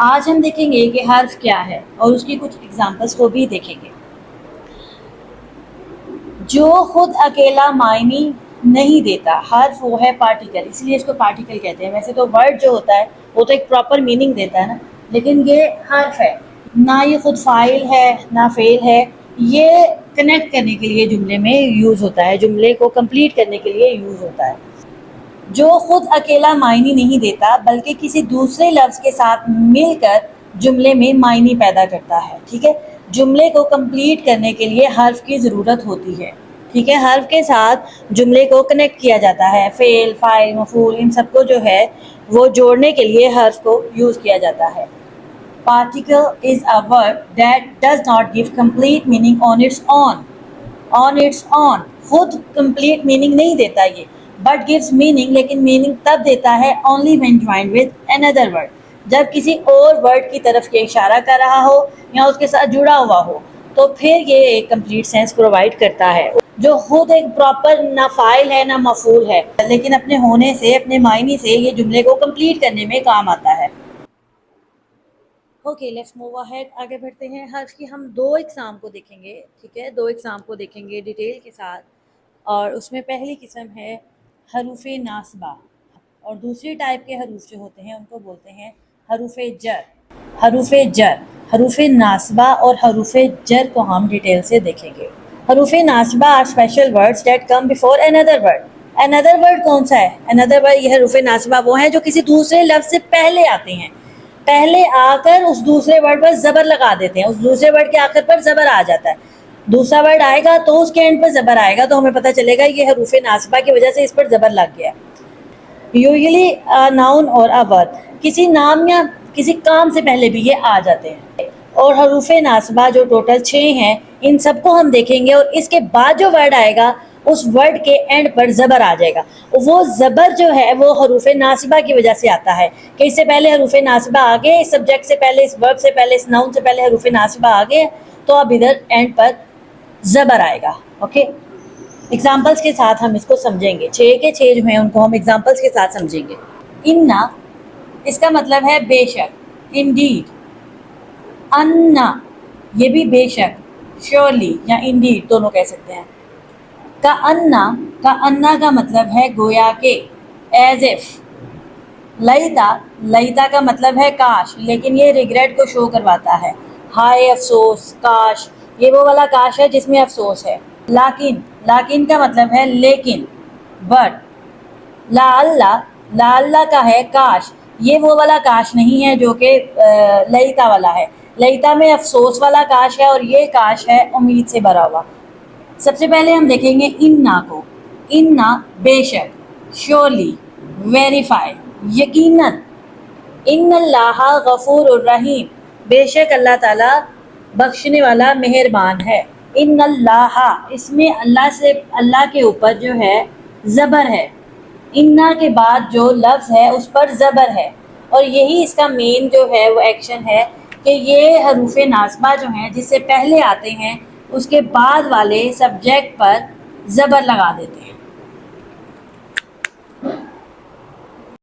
آج ہم دیکھیں گے کہ حرف کیا ہے اور اس کی کچھ ایگزامپلس کو بھی دیکھیں گے. جو خود اکیلا معنی نہیں دیتا، حرف وہ ہے پارٹیکل، اس لیے اس کو پارٹیکل کہتے ہیں. ویسے تو ورڈ جو ہوتا ہے وہ تو ایک پراپر میننگ دیتا ہے نا، لیکن یہ حرف ہے، نہ یہ خود فاعل ہے نہ فعل ہے. یہ کنیکٹ کرنے کے لیے جملے میں یوز ہوتا ہے، جملے کو کمپلیٹ کرنے کے لیے یوز ہوتا ہے. جو خود اکیلا معنی نہیں دیتا بلکہ کسی دوسرے لفظ کے ساتھ مل کر جملے میں معنی پیدا کرتا ہے. ٹھیک ہے، جملے کو کمپلیٹ کرنے کے لیے حرف کی ضرورت ہوتی ہے. ٹھیک ہے، حرف کے ساتھ جملے کو کنیکٹ کیا جاتا ہے. فعل، فاعل، مفعول، ان سب کو جو ہے وہ جوڑنے کے لیے حرف کو یوز کیا جاتا ہے. Particle is a word that does not give complete meaning on its own. On its own خود complete meaning نہیں دیتا یہ، but gives meaning، لیکن meaning تب دیتا ہے only when joined with another word، جب کسی اور ورڈ کی طرف یہ اشارہ کر رہا ہو یا اس کے ساتھ جڑا ہوا ہو تو پھر یہ ایک کمپلیٹ سینس پرووائڈ کرتا ہے. جو خود ایک پراپر نہ فاعل ہے نہ مفعول ہے، لیکن اپنے ہونے سے، اپنے معنی سے یہ جملے کو کمپلیٹ کرنے میں کام آتا ہے. اوکے، لیٹس موو اہیڈ، آگے بڑھتے ہیں. حرف کی ہم دو اقسام کو دیکھیں گے. ٹھیک ہے، دو اقسام کو دیکھیں گے ڈیٹیل کے ساتھ، اور اس میں پہلی قسم ہے حروف ناصبہ، اور دوسری ٹائپ کے حروف جو ہوتے ہیں ان کو بولتے ہیں حروف جر. حروف جر، حروف ناصبہ اور حروف جر کو ہم ڈیٹیل سے دیکھیں گے. حروف ناصبہ are special words that come before another word. another word کون سا ہے؟ another word، یہ حروف ناصبہ وہ ہیں جو کسی دوسرے لفظ سے پہلے آتے ہیں، پہلے آ کر اس دوسرے ورڈ پر زبر لگا دیتے ہیں. اس دوسرے ورڈ کے آخر پر زبر آ جاتا ہے، دوسرا ورڈ آئے گا تو اس کے اینڈ پر زبر آئے گا، تو ہمیں پتہ چلے گا یہ حروف ناصبہ کی وجہ سے اس پر زبر لگ گیا. یوزلی ناؤن اور ا ورڈ، کسی نام یا کسی کام سے پہلے بھی یہ آ جاتے ہیں. اور حروف ناصبہ جو ٹوٹل 6 ہیں ان سب کو ہم دیکھیں گے، اور اس کے بعد جو ورڈ آئے گا اس ورڈ کے اینڈ پر زبر آ جائے گا. وہ زبر جو ہے وہ حروف ناصبہ کی وجہ سے آتا ہے کہ اس سے پہلے حروف ناصبہ آگے، اس سبجیکٹ سے پہلے، اس ورب سے پہلے، اس ناؤن سے پہلے حروف ناصبہ آگے، تو اب ادھر اینڈ پر زبر آئے گا. اوکے، ایگزامپلس کے ساتھ ہم اس کو سمجھیں گے. 6 کے 6 جو ہیں ان کو ہم ایگزامپلس کے ساتھ سمجھیں گے. انا، اس کا مطلب ہے بے شک، انڈیڈ. انا، یہ بھی بے شک، شیورلی یا انڈیڈ دونوں کہہ سکتے ہیں. کا انا کا مطلب ہے گویا کہ، ایز اف. لیتا، لیتا کا مطلب ہے کاش، لیکن یہ ریگریٹ کو شو کرواتا ہے. ہائے افسوس، کاش، یہ وہ والا کاش ہے جس میں افسوس ہے. لیکن، لیکن کا مطلب ہے لیکن، بٹ. لا اللہ کا ہے کاش، یہ وہ والا کاش نہیں ہے جو کہ لیتا والا ہے. لیتا میں افسوس والا کاش ہے اور یہ کاش ہے امید سے بھرا ہوا. سب سے پہلے ہم دیکھیں گے انا کو. انا بے شک، شیورلی، ویریفائی، یقیناً. ان اللہ غفور الرحیم، بے شک اللہ تعالیٰ بخشنے والا مہربان ہے. ان اللہ، اس میں اللہ کے اوپر جو ہے زبر ہے. انا کے بعد جو لفظ ہے اس پر زبر ہے، اور یہی اس کا مین جو ہے وہ ایکشن ہے کہ یہ حروف ناصبہ جو ہیں جس سے پہلے آتے ہیں اس کے بعد والے سبجیکٹ پر زبر لگا دیتے ہیں.